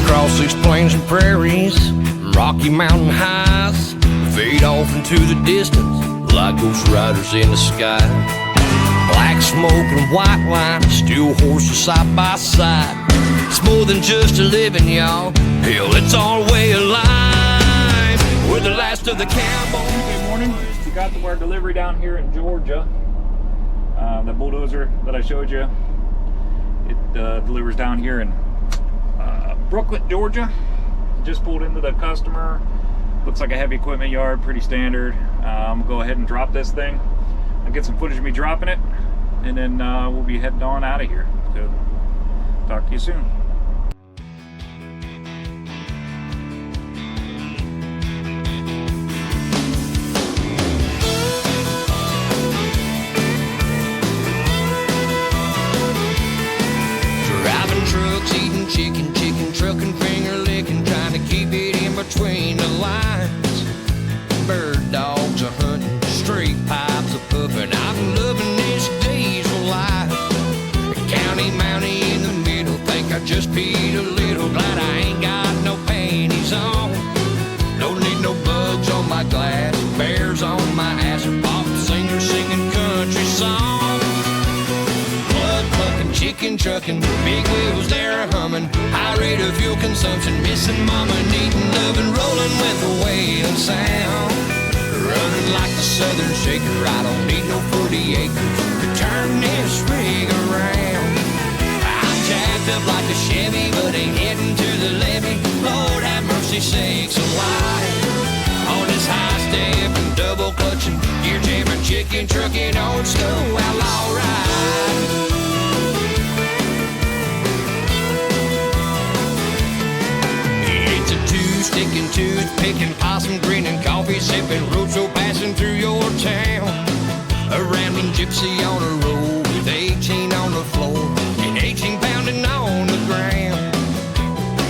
across these plains and prairies, rocky mountain highs, fade off into the distance like ghost riders in the sky. Black smoke and white line, steel horses side by side. It's more than just a living, y'all. Hell, it's our way of life. We're the last of the cowboys. Good morning. We got to our delivery down here in Georgia. The Bulldozer that I showed you, it delivers down here in Brooklyn, Georgia. Just pulled into the customer. Looks like a heavy equipment yard, pretty standard. I'm gonna go ahead and drop this thing. I'll get some footage of me dropping it, and then we'll be heading on out of here. So, talk to you soon. Driving trucks, eating chicken, trucking, finger licking, trying to keep it in between the lines. Bird dogs are hunting, straight pipes are puffing. I'm loving this diesel life. County Mountie in the middle, think I just peed a little. Glad I ain't got no panties on. Don't need no bugs on my glass, bears on my ass, or pop singer singing country songs. Blood plucking, chicken trucking, big wheels they're humming. High rate of fuel consumption, missing mama, needing loving, rolling with the wailing sound. Running like the Southern Shaker, I don't need no 40 acres to turn this rig around. I'm jacked up like a Chevy, but ain't heading to the levee. Lord have mercy sakes alive. On this high step and double clutching, gear jamming, chicken trucking, old school outlaw ride. It's a two-sticking, tooth-picking, possum grinning, coffee sipping, roadshow passing through your town. A rambling gypsy on a road with 18 on the floor and 18 pounding on the ground.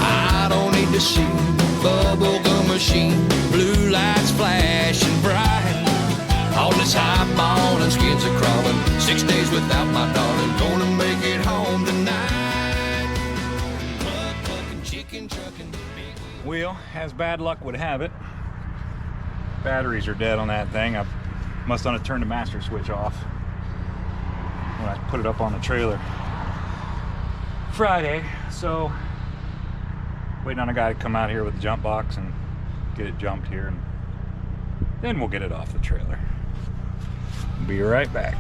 I don't need to see bubblegum machine, blue lights flashing bright. All this highball and skins are crawling, 6 days without my darling, gonna make it home tonight. Blood fucking chicken trucking. Well, as bad luck would have it, batteries are dead on that thing. I must have turned the master switch off when I put it up on the trailer Friday. So, waiting on a guy to come out here with the jump box and get it jumped here, and then we'll get it off the trailer. Be right back.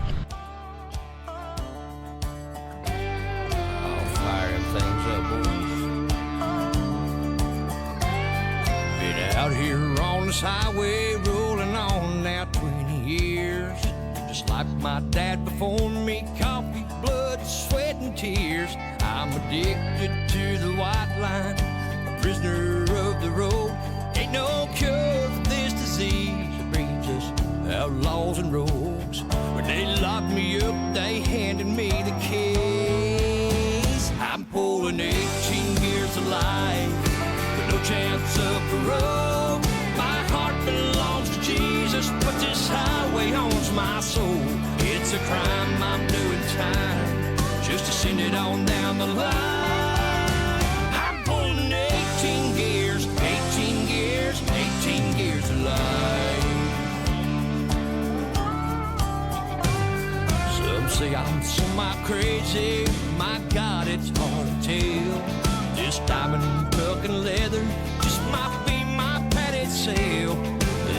I'll fire them things up, boys. Been out here on this highway, rolling on now 20 years. Just like my dad before me, coffee, blood, sweat, and tears. I'm addicted to the white line, a prisoner of the road. Ain't no cure for this disease. It brings us outlaws and rogues. When they locked me up, they handed me the keys. I'm pulling 18 years of life with no chance of parole. My heart belongs to Jesus, but this highway owns my soul. It's a crime, I'm doing time just to send it on down the line. I'm pulling 18 gears, 18 gears, 18 gears of life. Some say I'm semi-crazy, my God, it's hard to tell. This diamond tuck and leather just might be my padded sail.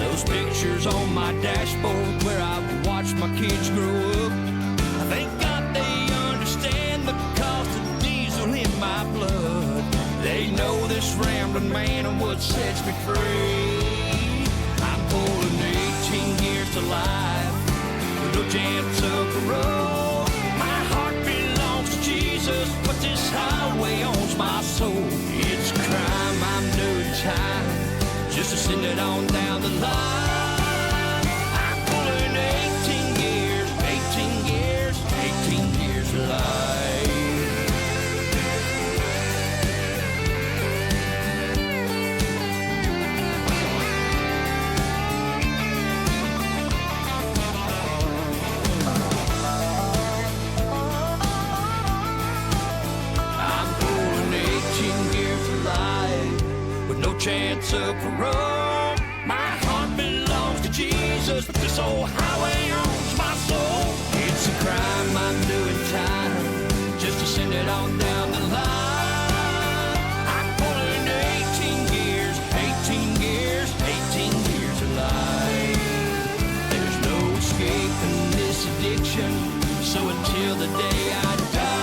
Those pictures on my dashboard where I've watched my kids grow up, I thank God they understand the cost of diesel in my blood. They know this rambling man and what sets me free. I'm pulling 18 years to life with no chance of parole. My heart belongs to Jesus, but this highway owns my soul. It's a crime, I'm doing time just to send it on down the line. I'm pulling 18 gears, 18 gears, 18 gears of life. I'm pulling 18 gears of life. chance of parole. My heart belongs to Jesus, but this old highway owns my soul. It's a crime I'm doing time just to send it on down the line. I'm pulling 18 gears, 18 gears, 18 gears of life. There's no escaping this addiction, so until the day I die,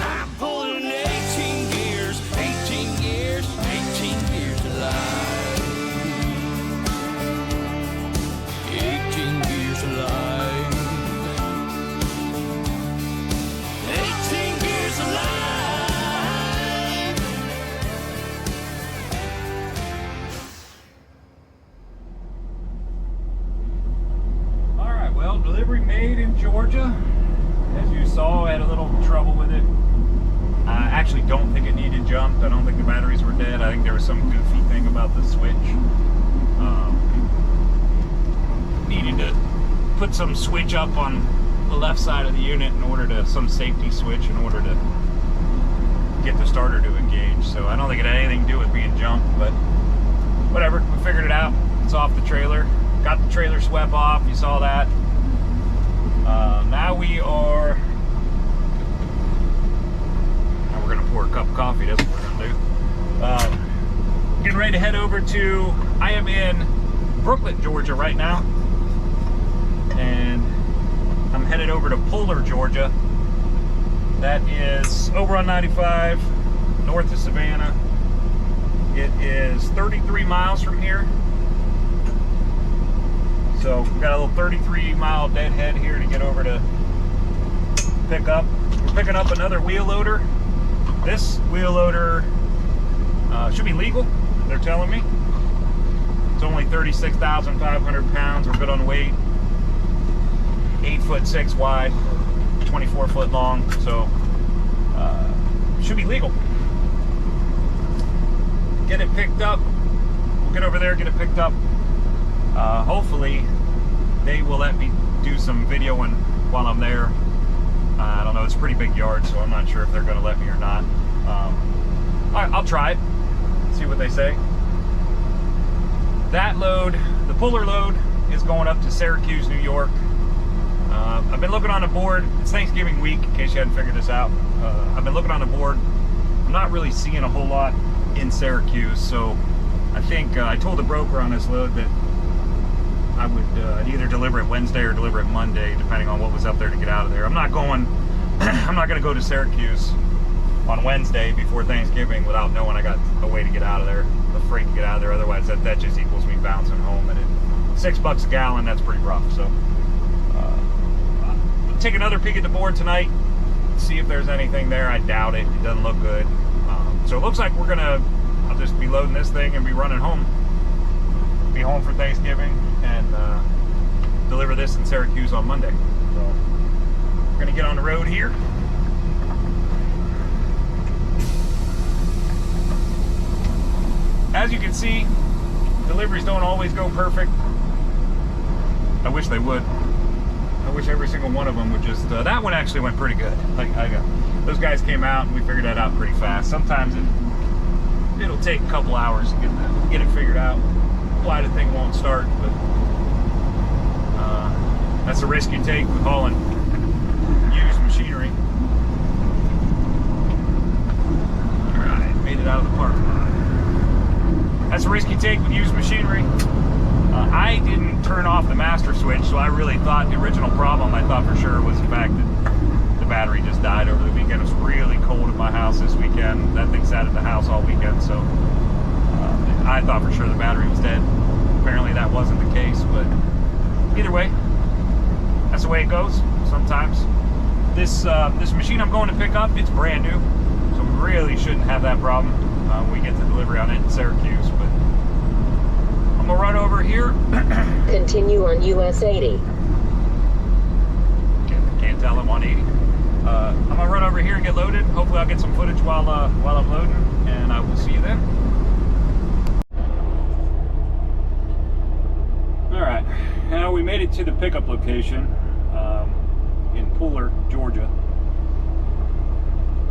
I'm pulling 18 gears, 18 gears, 18 gears of life. 18 gears of life. 18 gears of life. All right, well, delivery made in Georgia. As you saw, I had a little trouble with it. I actually don't think it needed jumped. I don't think the batteries were dead. I think there was some goofy thing about the switch. Needed to put some switch up on the left side of the unit in order to, some safety switch in order to get the starter to engage. So I don't think it had anything to do with being jumped, but whatever, we figured it out. It's off the trailer. Got the trailer swept off, you saw that. Now we're gonna pour a cup of coffee, that's what we're gonna do. Getting ready to head over to, I am in Brooklyn, Georgia right now. And I'm headed over to Puller, Georgia. That is over on 95, north of Savannah. It is 33 miles from here. So we've got a little 33-mile deadhead here to get over to pick up. We're picking up another wheel loader. This wheel loader should be legal, they're telling me. It's only 36,500 pounds. We're good on weight. 8'6" wide, 24 foot long. So should be legal. Get it picked up. We'll get over there, get it picked up. Hopefully they will let me do some videoing while I'm there. I don't know, it's a pretty big yard, so I'm not sure if they're going to let me or not. I'll try it, see what they say. That load, the Puller load, is going up to Syracuse, New York. I've been looking on the board. It's Thanksgiving week, in case you hadn't figured this out. I've been looking on the board. I'm not really seeing a whole lot in Syracuse, so I think I told the broker on this load that I would I'd either deliver it Wednesday or deliver it Monday, depending on what was up there to get out of there. I'm not going to go to Syracuse on Wednesday before Thanksgiving without knowing I got a way to get out of there, a freight to get out of there. Otherwise, that just equals me bouncing home, and at $6 a gallon, that's pretty rough. So I'll take another peek at the board tonight, see if there's anything there. I doubt it. It doesn't look good. So it looks like I'll just be loading this thing and be running home. Be home for Thanksgiving and deliver this in Syracuse on Monday. So we're gonna get on the road here. As you can see, deliveries don't always go perfect. I wish they would. I wish every single one of them would just, that one actually went pretty good. Those guys came out and we figured that out pretty fast. Sometimes it'll take a couple hours to get it figured out. Why the thing won't start, but that's a risk you take with hauling used machinery. Alright, made it out of the parking lot. That's a risk you take with used machinery. I didn't turn off the master switch, so I really thought the original problem, I thought for sure, was the fact that the battery just died over the weekend. It was really cold at my house this weekend. That thing sat at the house all weekend, so I thought for sure the battery was dead. Apparently that wasn't the case, but either way, that's the way it goes sometimes. This machine I'm going to pick up, it's brand new, so we really shouldn't have that problem when we get the delivery on it in Syracuse. But I'm gonna run over here. Continue on US 80. Can't tell I'm on 80. I'm gonna run over here and get loaded. Hopefully I'll get some footage while I'm loading, and I will see you then. Alright, now we made it to the pickup location in Puller, Georgia.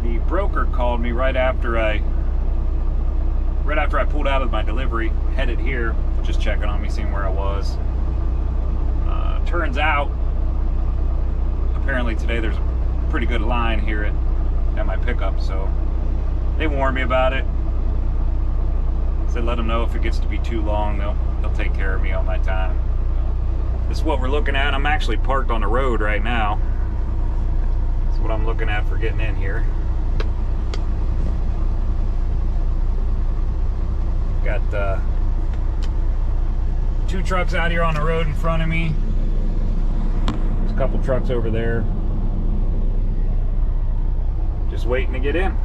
the broker called me right after I pulled out of my delivery, headed here, just checking on me, seeing where I was. Turns out, apparently today there's a pretty good line here at my pickup, so they warned me about it. Said let them know if it gets to be too long, they'll take care of me on my time. This is what we're looking at. I'm actually parked on the road right now. That's what I'm looking at for getting in here. Got 2 trucks out here on the road in front of me. There's a couple trucks over there. Just waiting to get in.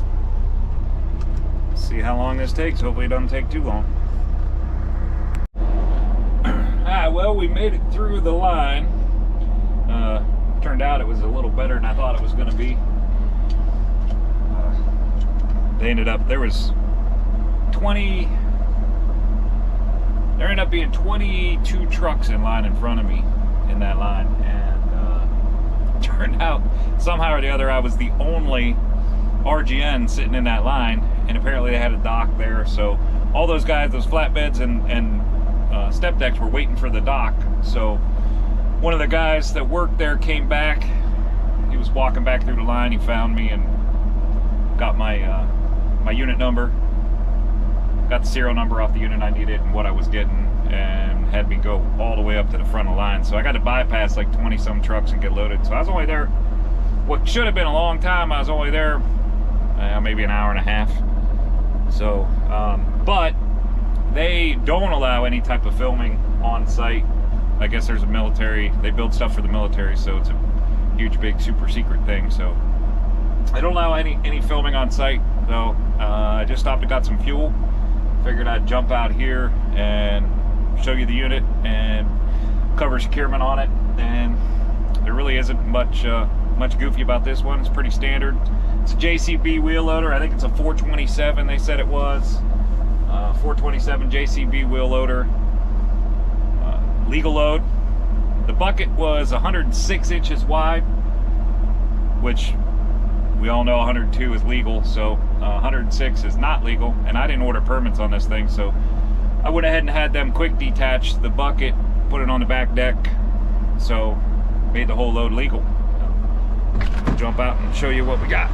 See how long this takes. Hopefully it doesn't take too long. Well, we made it through the line. Turned out it was a little better than I thought it was going to be. There ended up being 22 trucks in line in front of me in that line, and turned out somehow or the other I was the only RGN sitting in that line, and apparently they had a dock there, so all those guys, those flatbeds and step decks were waiting for the dock. So one of the guys that worked there came back. He was walking back through the line. He found me and got my my unit number, got the serial number off the unit I needed and what I was getting, and had me go all the way up to the front of the line. So I got to bypass like 20 some trucks and get loaded. So I was only there what should have been a long time. I was only there maybe an hour and a half. So but they don't allow any type of filming on site. I guess there's a military, they build stuff for the military, so it's a huge, big, super secret thing. So I don't allow any filming on site, though. I just stopped and got some fuel. Figured I'd jump out here and show you the unit and cover securement on it. And there really isn't much goofy about this one. It's pretty standard. It's a JCB wheel loader. I think it's a 427, they said it was. 427 JCB wheel loader, legal load. The bucket was 106 inches wide, which we all know 102 is legal, so 106 is not legal, and I didn't order permits on this thing, so I went ahead and had them quick detach the bucket, put it on the back deck, so made the whole load legal. Jump out and show you what we got.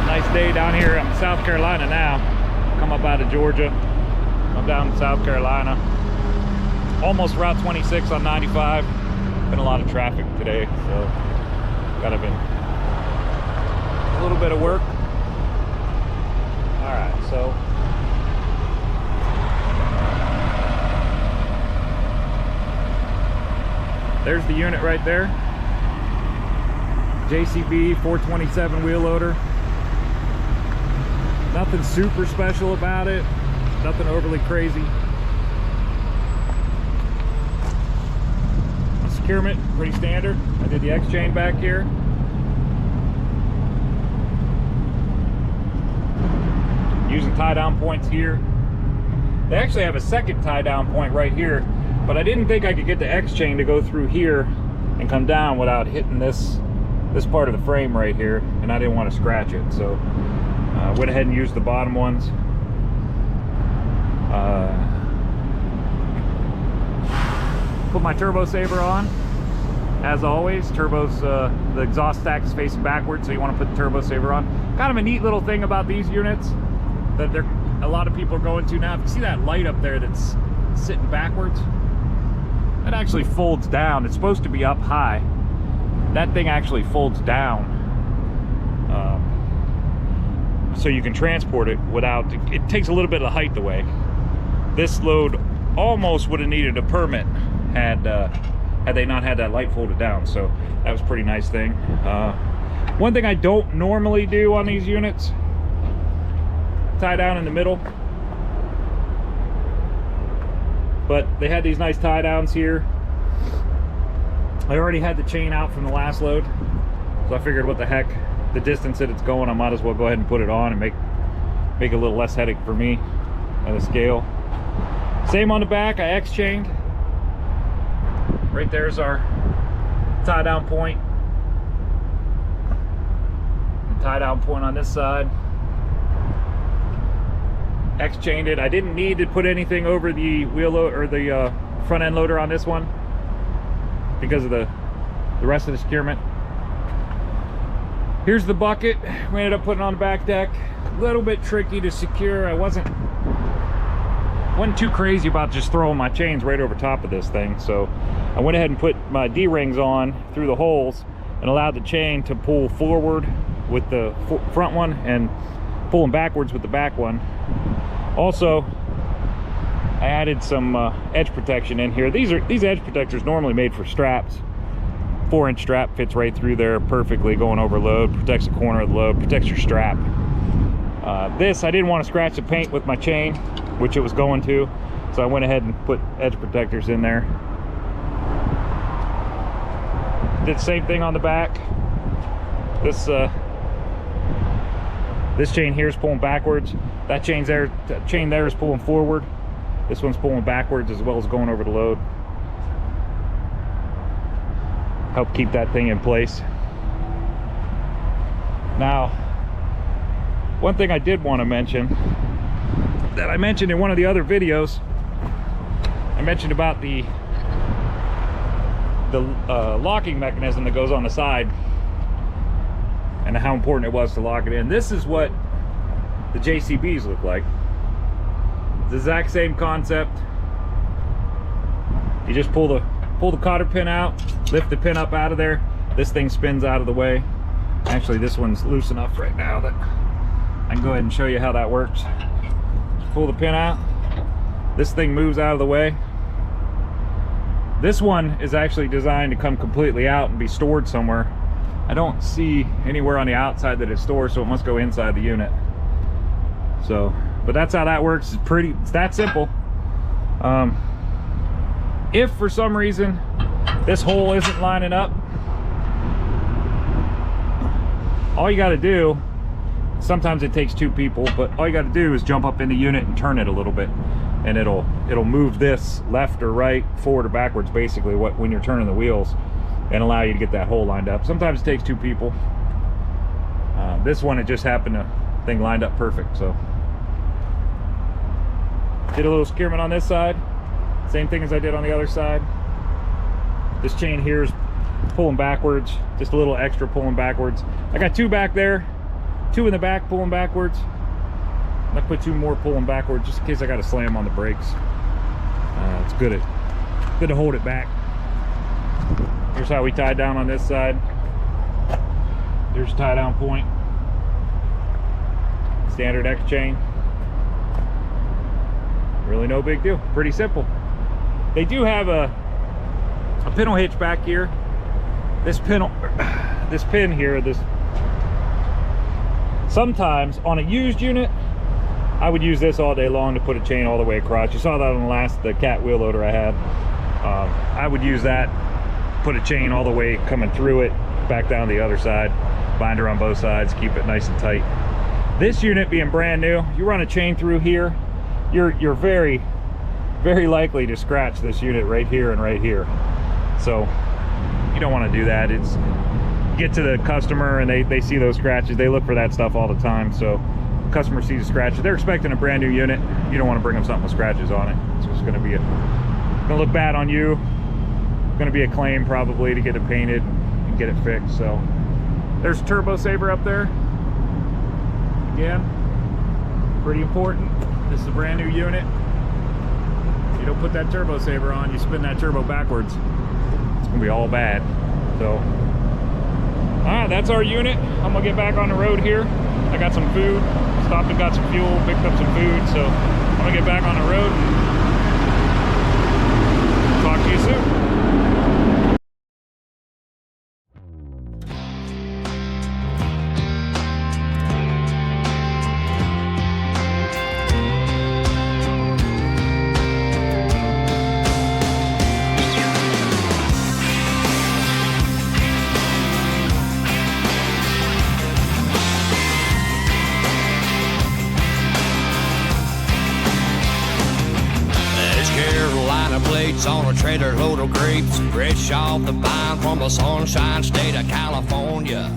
Nice day down here. I'm in South Carolina now. Come up out of Georgia. I'm down in South Carolina. Almost Route 26 on 95. Been a lot of traffic today, so gotta been a little bit of work. All right, so there's the unit right there. JCB 427 wheel loader. Nothing super special about it, nothing overly crazy. Securement, pretty standard. I did the X-chain back here. Using tie down points here. They actually have a second tie down point right here, but I didn't think I could get the X-chain to go through here and come down without hitting this part of the frame right here, and I didn't want to scratch it, so went ahead and used the bottom ones. Put my turbo saver on. As always, the exhaust stack is facing backwards, so you want to put the turbo saver on. Kind of a neat little thing about these units that a lot of people are going to now. If you see that light up there that's sitting backwards, that actually folds down. It's supposed to be up high. That thing actually folds down. So you can transport it without, it takes a little bit of the height away. This load almost would have needed a permit had they not had that light folded down, so that was a pretty nice thing. One thing I don't normally do on these units, tie down in the middle, but they had these nice tie downs here. I already had the chain out from the last load, so I figured what the heck, the distance that it's going, I might as well go ahead and put it on and make it a little less headache for me on the scale. Same on the back, I X-chained. Right there's our tie down point. tie down point on this side. X-chained it. I didn't need to put anything over the wheel or the front end loader on this one because of the rest of the securement. Here's the bucket. We ended up putting on the back deck. A little bit tricky to secure. I wasn't too crazy about just throwing my chains right over top of this thing, so I went ahead and put my D-rings on through the holes and allowed the chain to pull forward with the front one and pulling backwards with the back one. Also, I added some edge protection in here. These edge protectors normally made for straps. 4-inch strap fits right through there perfectly, going over load, protects the corner of the load, protects your strap. This, I didn't want to scratch the paint with my chain, which it was going to, so I went ahead and put edge protectors in there. Did the same thing on the back. This chain here is pulling backwards. That chain there is pulling forward. This one's pulling backwards as well as going over the load. Help keep that thing in place. Now, one thing I did want to mention that I mentioned in one of the other videos, I mentioned about the locking mechanism that goes on the side and how important it was to lock it in. This is what the JCBs look like. The exact same concept. You just pull the cotter pin out, lift the pin up out of there. This thing spins out of the way. Actually, this one's loose enough right now that I can go ahead and show you how that works. Just pull the pin out. This thing moves out of the way. This one is actually designed to come completely out and be stored somewhere. I don't see anywhere on the outside that it's stored, so it must go inside the unit. So, but that's how that works. It's that simple. If for some reason this hole isn't lining up, all you got to do, sometimes it takes 2 people, but all you got to do is jump up in the unit and turn it a little bit, and it'll move this left or right, forward or backwards, basically when you're turning the wheels, and allow you to get that hole lined up. Sometimes it takes 2 people. This one, it just happened to thing lined up perfect. So did a little securement on this side, same thing as I did on the other side. This chain here is pulling backwards, just a little extra pulling backwards. I got 2 back there, 2 in the back pulling backwards. I put 2 more pulling backwards just in case I got to slam on the brakes. It's good to hold it back. Here's how we tied down on this side. There's a tie down point. Standard X chain. Really no big deal. Pretty simple. They do have a pintle hitch back here. This pin here, sometimes on a used unit, I would use this all day long to put a chain all the way across. You saw that on the cat wheel loader I had. I would use that, put a chain all the way coming through it, back down the other side, binder on both sides, keep it nice and tight. This unit being brand new, you run a chain through here, you're very, very likely to scratch this unit right here and right here. So you don't want to do that. It's get to the customer and they see those scratches. They look for that stuff all the time. So the customer sees a scratch, they're expecting a brand new unit. You don't want to bring them something with scratches on it. It's just going to look bad on you. Going to be a claim probably to get it painted and get it fixed. So there's a turbo saver up there. Again, pretty important. This is a brand new unit. You don't put that turbo saver on, you spin that turbo backwards, it's gonna be all bad. So all right, that's our unit. I'm gonna get back on the road here. I got some food, stopped and got some fuel, picked up some food, so I'm gonna get back on the road. Talk to you soon. On a trailer load of grapes, fresh off the vine from the sunshine state of California.